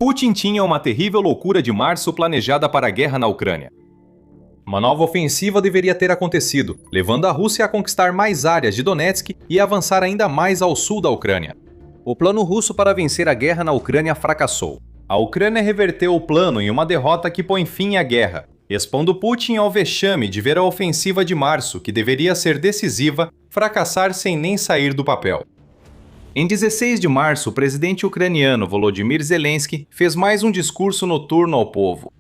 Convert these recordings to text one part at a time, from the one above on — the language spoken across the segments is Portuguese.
Putin tinha uma terrível loucura de março planejada para a guerra na Ucrânia. Uma nova ofensiva deveria ter acontecido, levando a Rússia a conquistar mais áreas de Donetsk e avançar ainda mais ao sul da Ucrânia. O plano russo para vencer a guerra na Ucrânia fracassou. A Ucrânia reverteu o plano em uma derrota que põe fim à guerra, expondo Putin ao vexame de ver a ofensiva de março, que deveria ser decisiva, fracassar sem nem sair do papel. Em 16 de março, o presidente ucraniano Volodymyr Zelensky fez mais um discurso noturno ao povo.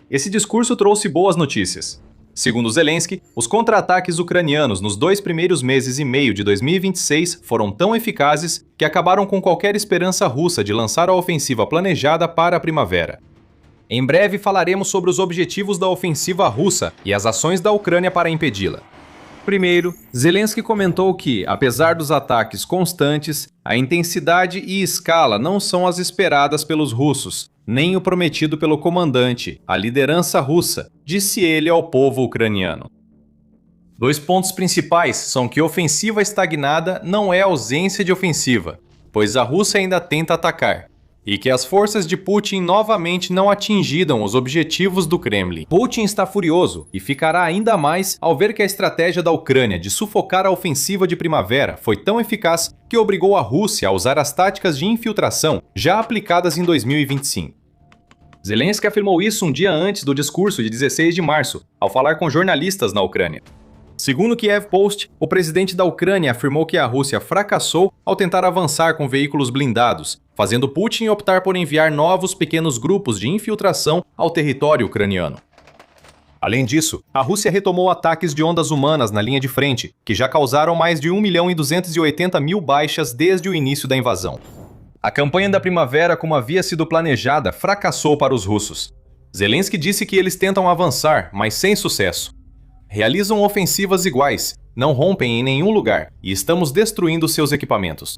Esse discurso trouxe boas notícias. Segundo Zelensky, os contra-ataques ucranianos nos 2 primeiros meses e meio de 2026 foram tão eficazes que acabaram com qualquer esperança russa de lançar a ofensiva planejada para a primavera. Em breve falaremos sobre os objetivos da ofensiva russa e as ações da Ucrânia para impedi-la. Primeiro, Zelensky comentou que, apesar dos ataques constantes, a intensidade e escala não são as esperadas pelos russos, nem o prometido pelo comandante, a liderança russa, disse ele ao povo ucraniano. 2 pontos principais são que ofensiva estagnada não é ausência de ofensiva, pois a Rússia ainda tenta atacar, e que as forças de Putin novamente não atingiram os objetivos do Kremlin. Putin está furioso e ficará ainda mais ao ver que a estratégia da Ucrânia de sufocar a ofensiva de primavera foi tão eficaz que obrigou a Rússia a usar as táticas de infiltração já aplicadas em 2025. Zelensky afirmou isso um dia antes do discurso de 16 de março, ao falar com jornalistas na Ucrânia. Segundo o Kiev Post, o presidente da Ucrânia afirmou que a Rússia fracassou ao tentar avançar com veículos blindados, fazendo Putin optar por enviar novos pequenos grupos de infiltração ao território ucraniano. Além disso, a Rússia retomou ataques de ondas humanas na linha de frente, que já causaram mais de 1.280.000 baixas desde o início da invasão. A campanha da primavera, como havia sido planejada, fracassou para os russos. Zelensky disse que eles tentam avançar, mas sem sucesso. Realizam ofensivas iguais, não rompem em nenhum lugar e estamos destruindo seus equipamentos.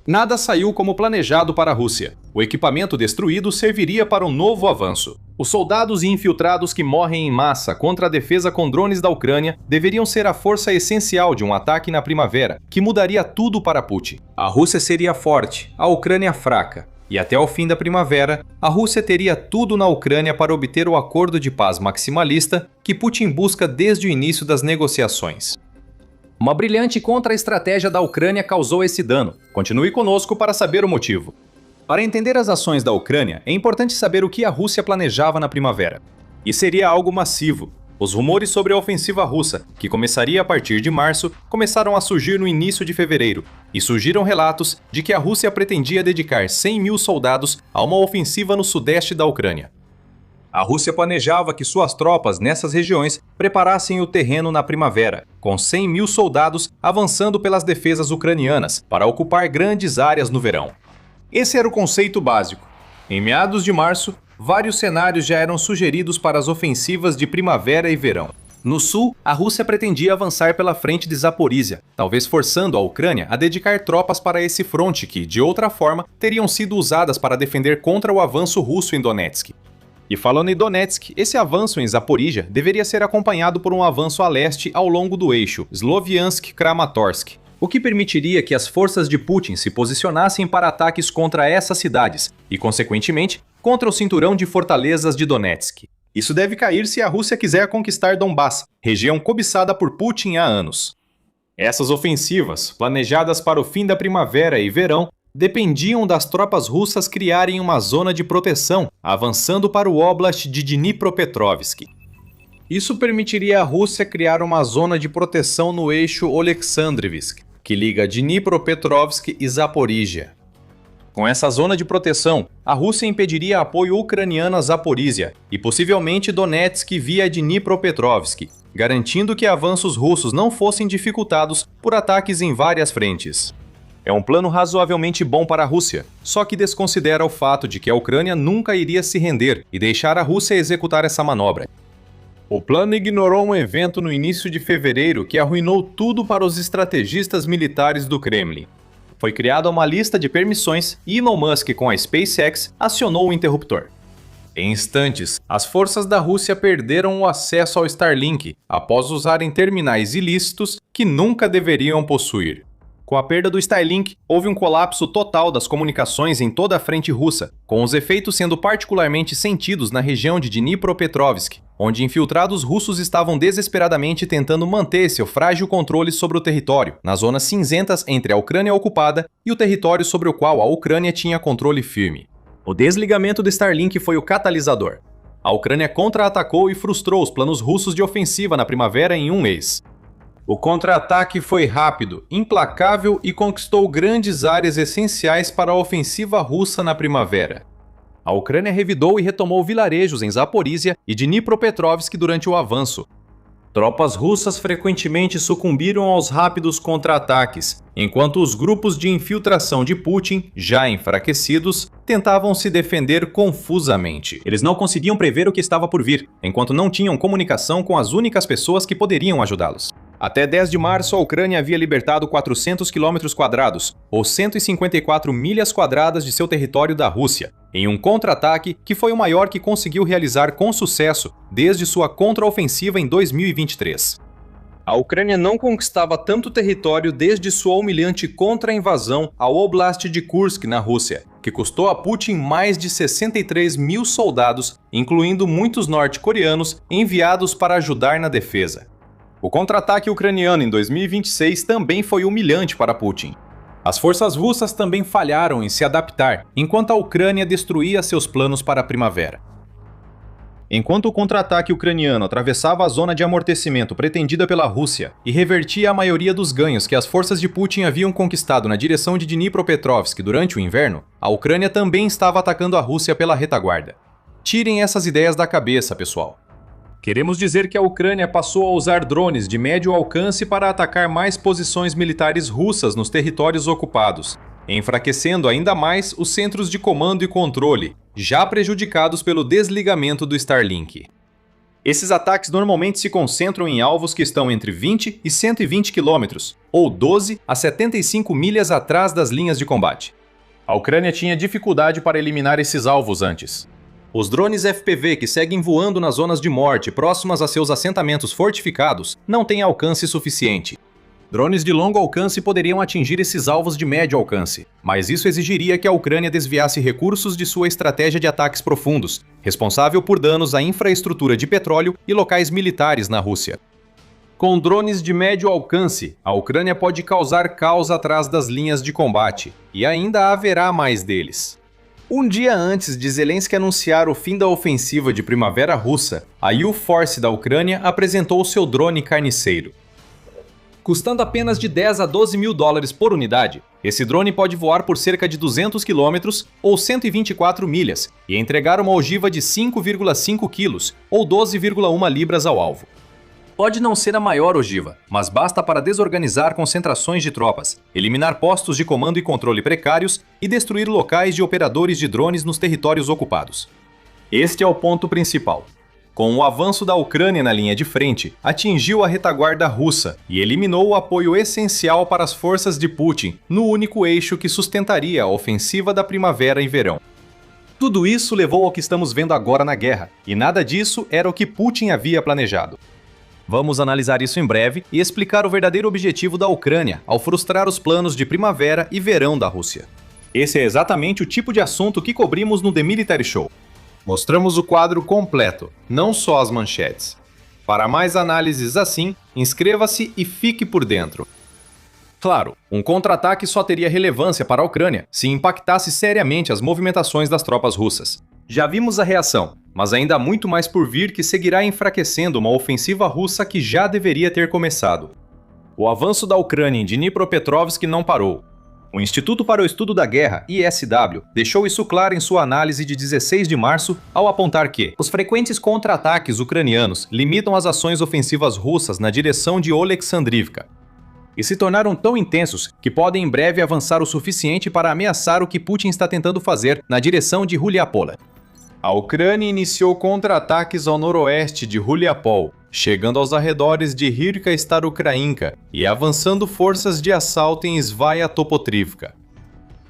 Nada saiu como planejado para a Rússia. O equipamento destruído serviria para um novo avanço. Os soldados e infiltrados que morrem em massa contra a defesa com drones da Ucrânia deveriam ser a força essencial de um ataque na primavera, que mudaria tudo para Putin. A Rússia seria forte, a Ucrânia fraca. E até o fim da primavera, a Rússia teria tudo na Ucrânia para obter o acordo de paz maximalista que Putin busca desde o início das negociações. Uma brilhante contra-estratégia da Ucrânia causou esse dano. Continue conosco para saber o motivo. Para entender as ações da Ucrânia, é importante saber o que a Rússia planejava na primavera. E seria algo massivo. Os rumores sobre a ofensiva russa, que começaria a partir de março, começaram a surgir no início de fevereiro, e surgiram relatos de que a Rússia pretendia dedicar 100.000 soldados a uma ofensiva no sudeste da Ucrânia. A Rússia planejava que suas tropas nessas regiões preparassem o terreno na primavera, com 100.000 soldados avançando pelas defesas ucranianas para ocupar grandes áreas no verão. Esse era o conceito básico. Em meados de março, vários cenários já eram sugeridos para as ofensivas de primavera e verão. No sul, a Rússia pretendia avançar pela frente de Zaporísia, talvez forçando a Ucrânia a dedicar tropas para esse fronte que, de outra forma, teriam sido usadas para defender contra o avanço russo em Donetsk. E falando em Donetsk, esse avanço em Zaporísia deveria ser acompanhado por um avanço a leste ao longo do eixo Sloviansk-Kramatorsk, o que permitiria que as forças de Putin se posicionassem para ataques contra essas cidades e, consequentemente, contra o cinturão de fortalezas de Donetsk. Isso deve cair se a Rússia quiser conquistar Donbass, região cobiçada por Putin há anos. Essas ofensivas, planejadas para o fim da primavera e verão, dependiam das tropas russas criarem uma zona de proteção, avançando para o Oblast de Dnipropetrovsk. Isso permitiria à Rússia criar uma zona de proteção no eixo Oleksandrivsk, que liga Dnipropetrovsk e Zaporísia. Com essa zona de proteção, a Rússia impediria apoio ucraniano a Zaporísia e possivelmente Donetsk via Dnipropetrovsk, garantindo que avanços russos não fossem dificultados por ataques em várias frentes. É um plano razoavelmente bom para a Rússia, só que desconsidera o fato de que a Ucrânia nunca iria se render e deixar a Rússia executar essa manobra. O plano ignorou um evento no início de fevereiro que arruinou tudo para os estrategistas militares do Kremlin. Foi criada uma lista de permissões e Elon Musk, com a SpaceX, acionou o interruptor. Em instantes, as forças da Rússia perderam o acesso ao Starlink após usarem terminais ilícitos que nunca deveriam possuir. Com a perda do Starlink, houve um colapso total das comunicações em toda a frente russa, com os efeitos sendo particularmente sentidos na região de Dnipropetrovsk, onde infiltrados russos estavam desesperadamente tentando manter seu frágil controle sobre o território, nas zonas cinzentas entre a Ucrânia ocupada e o território sobre o qual a Ucrânia tinha controle firme. O desligamento do Starlink foi o catalisador. A Ucrânia contra-atacou e frustrou os planos russos de ofensiva na primavera em um mês. O contra-ataque foi rápido, implacável e conquistou grandes áreas essenciais para a ofensiva russa na primavera. A Ucrânia revidou e retomou vilarejos em Zaporísia e Dnipropetrovsk durante o avanço. Tropas russas frequentemente sucumbiram aos rápidos contra-ataques, enquanto os grupos de infiltração de Putin, já enfraquecidos, tentavam se defender confusamente. Eles não conseguiam prever o que estava por vir, enquanto não tinham comunicação com as únicas pessoas que poderiam ajudá-los. Até 10 de março, a Ucrânia havia libertado 400 km², ou 154 milhas quadradas de seu território da Rússia, em um contra-ataque que foi o maior que conseguiu realizar com sucesso desde sua contraofensiva em 2023. A Ucrânia não conquistava tanto território desde sua humilhante contra-invasão ao Oblast de Kursk, na Rússia, que custou a Putin mais de 63 mil soldados, incluindo muitos norte-coreanos enviados para ajudar na defesa. O contra-ataque ucraniano em 2026 também foi humilhante para Putin. As forças russas também falharam em se adaptar, enquanto a Ucrânia destruía seus planos para a primavera. Enquanto o contra-ataque ucraniano atravessava a zona de amortecimento pretendida pela Rússia e revertia a maioria dos ganhos que as forças de Putin haviam conquistado na direção de Dnipropetrovsk durante o inverno, a Ucrânia também estava atacando a Rússia pela retaguarda. Tirem essas ideias da cabeça, pessoal. Queremos dizer que a Ucrânia passou a usar drones de médio alcance para atacar mais posições militares russas nos territórios ocupados, enfraquecendo ainda mais os centros de comando e controle, já prejudicados pelo desligamento do Starlink. Esses ataques normalmente se concentram em alvos que estão entre 20 e 120 quilômetros, ou 12 a 75 milhas atrás das linhas de combate. A Ucrânia tinha dificuldade para eliminar esses alvos antes. Os drones FPV que seguem voando nas zonas de morte próximas a seus assentamentos fortificados não têm alcance suficiente. Drones de longo alcance poderiam atingir esses alvos de médio alcance, mas isso exigiria que a Ucrânia desviasse recursos de sua estratégia de ataques profundos, responsável por danos à infraestrutura de petróleo e locais militares na Rússia. Com drones de médio alcance, a Ucrânia pode causar caos atrás das linhas de combate, e ainda haverá mais deles. Um dia antes de Zelensky anunciar o fim da ofensiva de primavera russa, a U-Force da Ucrânia apresentou seu drone carniceiro. Custando apenas de 10 a 12 mil dólares por unidade, esse drone pode voar por cerca de 200 quilômetros ou 124 milhas e entregar uma ogiva de 5,5 quilos ou 12,1 libras ao alvo. Pode não ser a maior ogiva, mas basta para desorganizar concentrações de tropas, eliminar postos de comando e controle precários e destruir locais de operadores de drones nos territórios ocupados. Este é o ponto principal. Com o avanço da Ucrânia na linha de frente, atingiu a retaguarda russa e eliminou o apoio essencial para as forças de Putin no único eixo que sustentaria a ofensiva da primavera e verão. Tudo isso levou ao que estamos vendo agora na guerra, e nada disso era o que Putin havia planejado. Vamos analisar isso em breve e explicar o verdadeiro objetivo da Ucrânia ao frustrar os planos de primavera e verão da Rússia. Esse é exatamente o tipo de assunto que cobrimos no The Military Show. Mostramos o quadro completo, não só as manchetes. Para mais análises assim, inscreva-se e fique por dentro. Claro, um contra-ataque só teria relevância para a Ucrânia se impactasse seriamente as movimentações das tropas russas. Já vimos a reação, mas ainda há muito mais por vir que seguirá enfraquecendo uma ofensiva russa que já deveria ter começado. O avanço da Ucrânia em Dnipropetrovsk não parou. O Instituto para o Estudo da Guerra, ISW, deixou isso claro em sua análise de 16 de março ao apontar que os frequentes contra-ataques ucranianos limitam as ações ofensivas russas na direção de Oleksandrivka e se tornaram tão intensos que podem em breve avançar o suficiente para ameaçar o que Putin está tentando fazer na direção de Ruliapol. A Ucrânia iniciou contra-ataques ao noroeste de Ruliapol, chegando aos arredores de Hirka Staroukrainka e avançando forças de assalto em Svaya Topotrivka.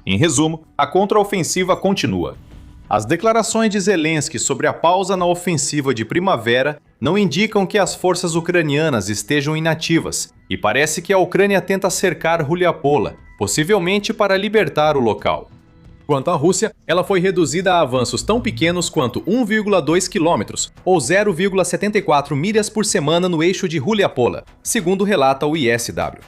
Em resumo, a contraofensiva continua. As declarações de Zelensky sobre a pausa na ofensiva de primavera não indicam que as forças ucranianas estejam inativas, e parece que a Ucrânia tenta cercar Ruliapola, possivelmente para libertar o local. Quanto à Rússia, ela foi reduzida a avanços tão pequenos quanto 1,2 km, ou 0,74 milhas por semana no eixo de Ruliapola, segundo relata o ISW.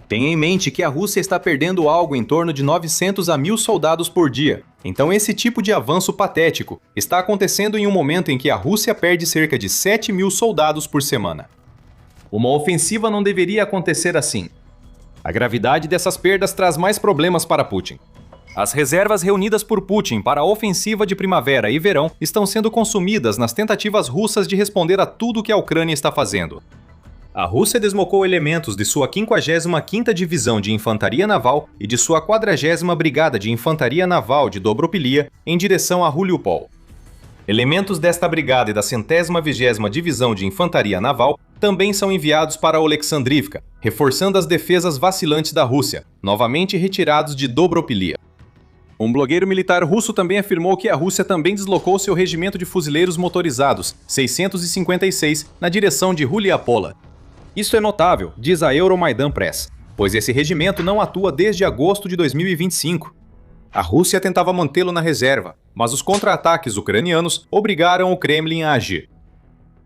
Tenha em mente que a Rússia está perdendo algo em torno de 900 a 1.000 soldados por dia, então esse tipo de avanço patético está acontecendo em um momento em que a Rússia perde cerca de 7.000 soldados por semana. Uma ofensiva não deveria acontecer assim. A gravidade dessas perdas traz mais problemas para Putin. As reservas reunidas por Putin para a ofensiva de primavera e verão estão sendo consumidas nas tentativas russas de responder a tudo o que a Ucrânia está fazendo. A Rússia desmocou elementos de sua 55ª Divisão de Infantaria Naval e de sua 40ª Brigada de Infantaria Naval de Dobropilia em direção a Ruliupol. Elementos desta brigada e da 120ª Divisão de Infantaria Naval também são enviados para Oleksandrivka, reforçando as defesas vacilantes da Rússia, novamente retirados de Dobropilia. Um blogueiro militar russo também afirmou que a Rússia também deslocou seu regimento de fuzileiros motorizados, 656, na direção de Ruliapola. Isso é notável, diz a Euromaidan Press, pois esse regimento não atua desde agosto de 2025. A Rússia tentava mantê-lo na reserva, mas os contra-ataques ucranianos obrigaram o Kremlin a agir.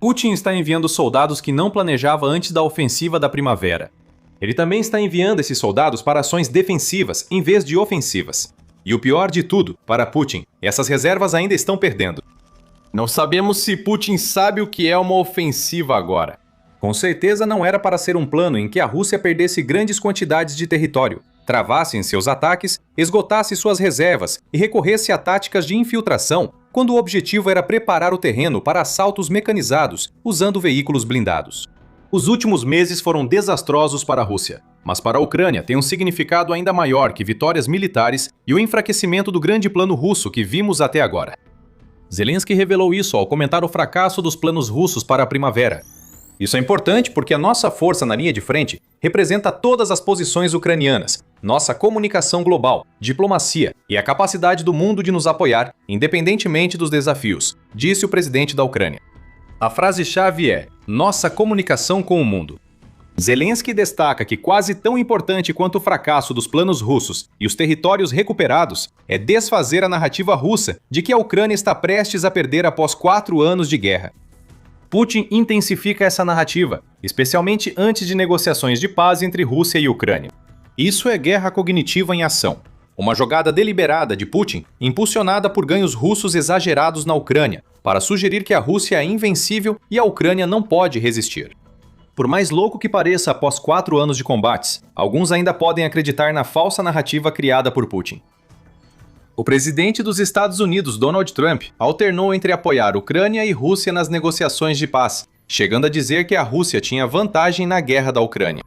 Putin está enviando soldados que não planejava antes da ofensiva da primavera. Ele também está enviando esses soldados para ações defensivas em vez de ofensivas. E o pior de tudo, para Putin, essas reservas ainda estão perdendo. Não sabemos se Putin sabe o que é uma ofensiva agora. Com certeza não era para ser um plano em que a Rússia perdesse grandes quantidades de território, travasse em seus ataques, esgotasse suas reservas e recorresse a táticas de infiltração, quando o objetivo era preparar o terreno para assaltos mecanizados, usando veículos blindados. Os últimos meses foram desastrosos para a Rússia, mas para a Ucrânia tem um significado ainda maior que vitórias militares e o enfraquecimento do grande plano russo que vimos até agora. Zelensky revelou isso ao comentar o fracasso dos planos russos para a primavera. Isso é importante porque a nossa força na linha de frente representa todas as posições ucranianas, nossa comunicação global, diplomacia e a capacidade do mundo de nos apoiar, independentemente dos desafios, disse o presidente da Ucrânia. A frase-chave é nossa comunicação com o mundo. Zelensky destaca que quase tão importante quanto o fracasso dos planos russos e os territórios recuperados é desfazer a narrativa russa de que a Ucrânia está prestes a perder após 4 anos de guerra. Putin intensifica essa narrativa, especialmente antes de negociações de paz entre Rússia e Ucrânia. Isso é guerra cognitiva em ação. Uma jogada deliberada de Putin, impulsionada por ganhos russos exagerados na Ucrânia, para sugerir que a Rússia é invencível e a Ucrânia não pode resistir. Por mais louco que pareça após 4 anos de combates, alguns ainda podem acreditar na falsa narrativa criada por Putin. O presidente dos Estados Unidos, Donald Trump, alternou entre apoiar Ucrânia e Rússia nas negociações de paz, chegando a dizer que a Rússia tinha vantagem na guerra da Ucrânia.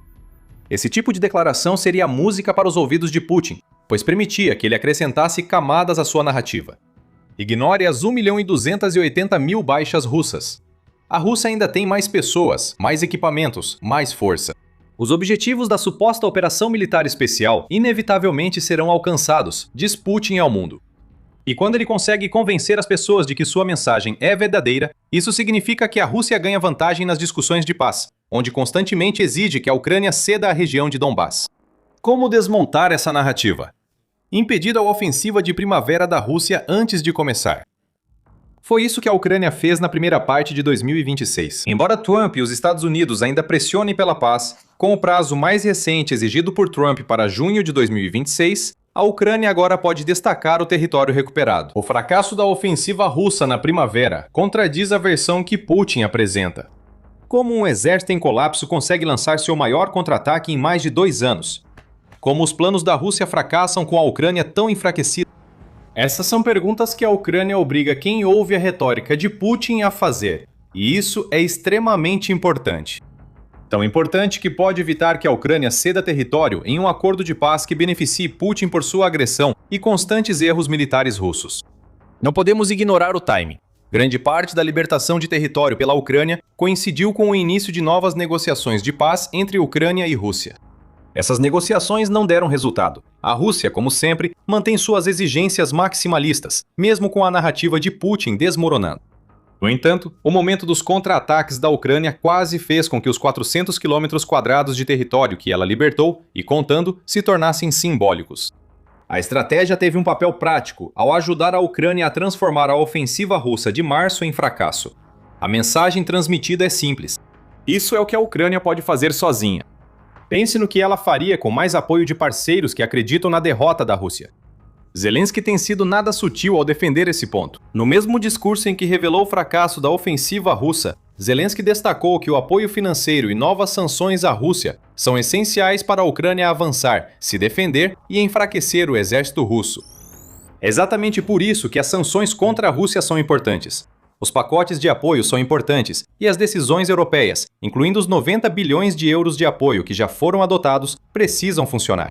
Esse tipo de declaração seria música para os ouvidos de Putin, pois permitia que ele acrescentasse camadas à sua narrativa. Ignore as 1.280.000 baixas russas. A Rússia ainda tem mais pessoas, mais equipamentos, mais força. Os objetivos da suposta operação militar especial inevitavelmente serão alcançados, diz Putin ao mundo. E quando ele consegue convencer as pessoas de que sua mensagem é verdadeira, isso significa que a Rússia ganha vantagem nas discussões de paz, onde constantemente exige que a Ucrânia ceda a região de Donbass. Como desmontar essa narrativa? Impedindo a ofensiva de primavera da Rússia antes de começar. Foi isso que a Ucrânia fez na primeira parte de 2026. Embora Trump e os Estados Unidos ainda pressionem pela paz, com o prazo mais recente exigido por Trump para junho de 2026, a Ucrânia agora pode destacar o território recuperado. O fracasso da ofensiva russa na primavera contradiz a versão que Putin apresenta. Como um exército em colapso consegue lançar seu maior contra-ataque em mais de 2 anos? Como os planos da Rússia fracassam com a Ucrânia tão enfraquecida? Essas são perguntas que a Ucrânia obriga quem ouve a retórica de Putin a fazer, e isso é extremamente importante. Tão importante que pode evitar que a Ucrânia ceda território em um acordo de paz que beneficie Putin por sua agressão e constantes erros militares russos. Não podemos ignorar o timing. Grande parte da libertação de território pela Ucrânia coincidiu com o início de novas negociações de paz entre Ucrânia e Rússia. Essas negociações não deram resultado, A Rússia, como sempre, mantém suas exigências maximalistas, mesmo com a narrativa de Putin desmoronando. No entanto, o momento dos contra-ataques da Ucrânia quase fez com que os 400 quilômetros quadrados de território que ela libertou, e contando, se tornassem simbólicos. A estratégia teve um papel prático ao ajudar a Ucrânia a transformar a ofensiva russa de março em fracasso. A mensagem transmitida é simples. Isso é o que a Ucrânia pode fazer sozinha. Pense no que ela faria com mais apoio de parceiros que acreditam na derrota da Rússia. Zelensky tem sido nada sutil ao defender esse ponto. No mesmo discurso em que revelou o fracasso da ofensiva russa, Zelensky destacou que o apoio financeiro e novas sanções à Rússia são essenciais para a Ucrânia avançar, se defender e enfraquecer o exército russo. É exatamente por isso que as sanções contra a Rússia são importantes. Os pacotes de apoio são importantes e as decisões europeias, incluindo os 90 bilhões de euros de apoio que já foram adotados, precisam funcionar.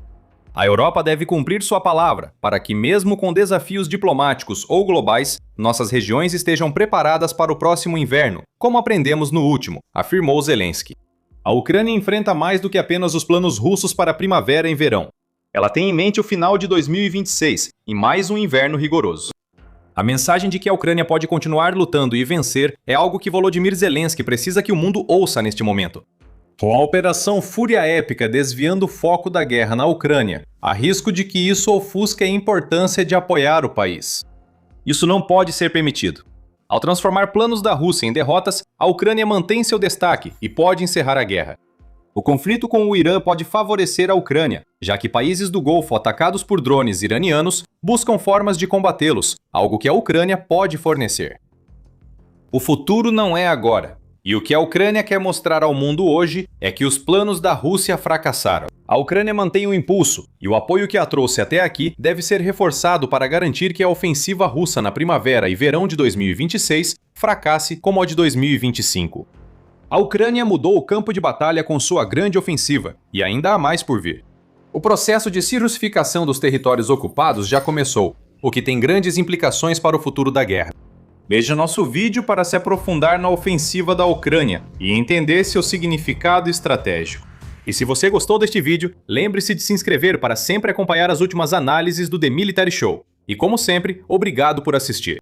A Europa deve cumprir sua palavra para que, mesmo com desafios diplomáticos ou globais, nossas regiões estejam preparadas para o próximo inverno, como aprendemos no último, afirmou Zelensky. A Ucrânia enfrenta mais do que apenas os planos russos para primavera e verão. Ela tem em mente o final de 2026 e mais um inverno rigoroso. A mensagem de que a Ucrânia pode continuar lutando e vencer é algo que Volodymyr Zelensky precisa que o mundo ouça neste momento. Com a Operação Fúria Épica desviando o foco da guerra na Ucrânia, há risco de que isso ofusque a importância de apoiar o país. Isso não pode ser permitido. Ao transformar planos da Rússia em derrotas, a Ucrânia mantém seu destaque e pode encerrar a guerra. O conflito com o Irã pode favorecer a Ucrânia, já que países do Golfo atacados por drones iranianos buscam formas de combatê-los, algo que a Ucrânia pode fornecer. O futuro não é agora. E o que a Ucrânia quer mostrar ao mundo hoje é que os planos da Rússia fracassaram. A Ucrânia mantém o impulso, e o apoio que a trouxe até aqui deve ser reforçado para garantir que a ofensiva russa na primavera e verão de 2026 fracasse como a de 2025. A Ucrânia mudou o campo de batalha com sua grande ofensiva, e ainda há mais por vir. O processo de cirrussificação dos territórios ocupados já começou, o que tem grandes implicações para o futuro da guerra. Veja nosso vídeo para se aprofundar na ofensiva da Ucrânia e entender seu significado estratégico. E se você gostou deste vídeo, lembre-se de se inscrever para sempre acompanhar as últimas análises do The Military Show. E como sempre, obrigado por assistir.